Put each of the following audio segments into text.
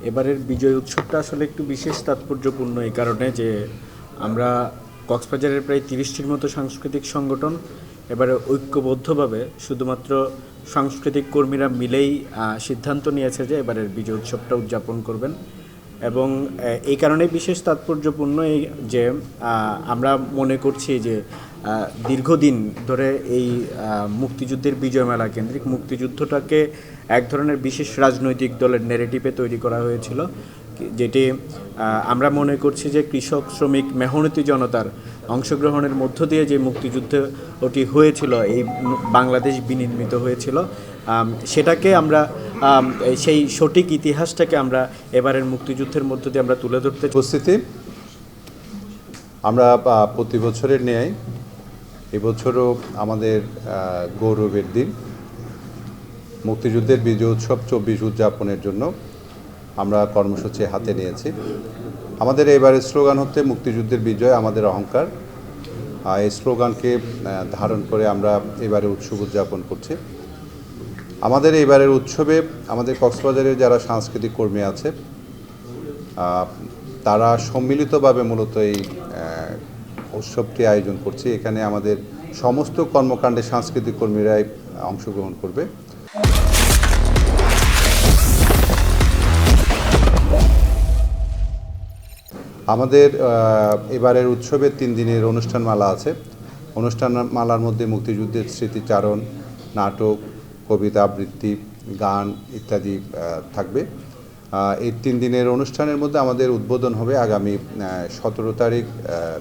এবারের বিজয় উৎসবটা আসলে একটু বিশেষ তাৎপর্যপূর্ণ এই কারণে যে আমরা কক্সবাজারের প্রায় 30টির মতো সাংস্কৃতিক সংগঠন এবারে ঐক্যবদ্ধভাবে শুধুমাত্র সাংস্কৃতিক কর্মীরা মিলেই সিদ্ধান্ত নিয়েছে যে এবারের বিজয় উৎসবটা উদযাপন করবেন। এবং এই কারণে বিশেষ তাৎপর্যপূর্ণ এই যে আমরা মনে করছি যে দীর্ঘদিন ধরে এই মুক্তিযুদ্ধের বিজয় মেলা কেন্দ্রিক মুক্তিযুদ্ধটাকে এক ধরনের বিশেষ রাজনৈতিক দলের ন্যারেটিভে তৈরি করা হয়েছিল, যেটি আমরা মনে করছি যে কৃষক শ্রমিক মেহনতি জনতার অংশগ্রহণের মধ্য দিয়ে যে মুক্তিযুদ্ধ ওটি হয়েছিল, এই বাংলাদেশ বিনির্মিত হয়েছিল, সেটাকে আমরা সেই সঠিক ইতিহাসটাকে আমরা এবারের মুক্তিযুদ্ধের মধ্য দিয়ে আমরা তুলে ধরতে উপস্থিতি। আমরা প্রতি বছরের ন্যায় এবছরও আমাদের গৌরবের দিন মুক্তিযুদ্ধের বিজয় উৎসব 24 উদযাপনের জন্য আমরা কর্মসূচি হাতে নিয়েছি। আমাদের এবারের স্লোগান হচ্ছে মুক্তিযুদ্ধের বিজয় আমাদের অহংকার। এই স্লোগানকে ধারণ করে আমরা এবারে উৎসব উদযাপন করছি। আমাদের এবারের উৎসবে আমাদের কক্সবাজারের যারা সাংস্কৃতিক কর্মী আছে তারা সম্মিলিতভাবে মূলত এই উৎসবটি আয়োজন করছে। এখানে আমাদের সমস্ত কর্মকাণ্ডে সাংস্কৃতিক কর্মীরাই অংশগ্রহণ করবে। আমাদের এবারের উৎসবে 3 দিনের অনুষ্ঠানমালা আছে। অনুষ্ঠানমালার মধ্যে মুক্তিযুদ্ধের স্মৃতিচারণ, নাটক, কবিতা আবৃত্তি, গান ইত্যাদি থাকবে। এই 3 দিনের অনুষ্ঠানের মধ্যে আমাদের উদ্বোধন হবে আগামী 17 তারিখ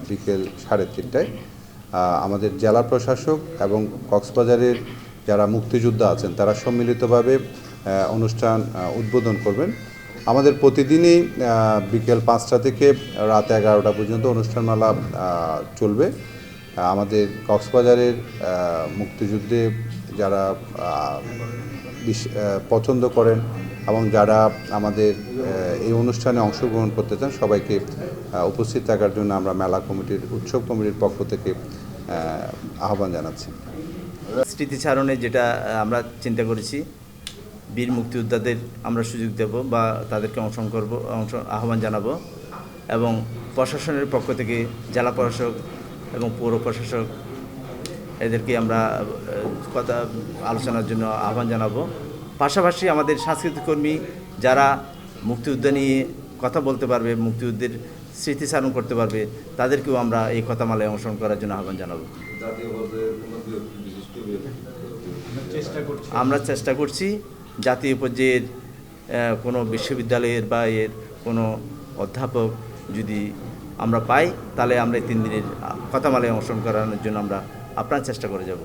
বিকেল 3:30টায়। আমাদের জেলা প্রশাসক এবং কক্সবাজারের যারা মুক্তিযোদ্ধা আছেন তারা সম্মিলিতভাবে অনুষ্ঠান উদ্বোধন করবেন। আমাদের প্রতিদিনই বিকেল 5টা থেকে রাত 11টা পর্যন্ত অনুষ্ঠানমালা চলবে। আমাদের কক্সবাজারের মুক্তিযুদ্ধে যারা পছন্দ করেন এবং যারা আমাদের এই অনুষ্ঠানে অংশগ্রহণ করতে চান সবাইকে উপস্থিত থাকার জন্য আমরা মেলা কমিটির উৎসব কমিটির পক্ষ থেকে আহ্বান জানাচ্ছি। স্মৃতিচারণে যেটা আমরা চিন্তা করেছি, বীর মুক্তিযোদ্ধাদের আমরা সুযোগ দেব বা তাদেরকে আহ্বান জানাবো, এবং প্রশাসনের পক্ষ থেকে জেলা প্রশাসক এবং পৌর প্রশাসক এদেরকে আমরা কথা আলোচনার জন্য আহ্বান জানাবো। পাশাপাশি আমাদের সাংস্কৃতিক কর্মী যারা মুক্তিযুদ্ধ নিয়ে কথা বলতে পারবে, মুক্তিযুদ্ধের স্মৃতিচারণ করতে পারবে, তাদেরকেও আমরা এই কথামালায় অংশগ্রহণ করার জন্য আহ্বান জানাবো। আমরা চেষ্টা করছি জাতীয় পর্যায়ের কোনো বিশ্ববিদ্যালয়ের বা এর কোনো অধ্যাপক যদি আমরা পাই, তাহলে আমরা এই 3 দিনের কথামালায় অংশগ্রহণ করানোর জন্য আমরা আপ্রাণ চেষ্টা করে যাব।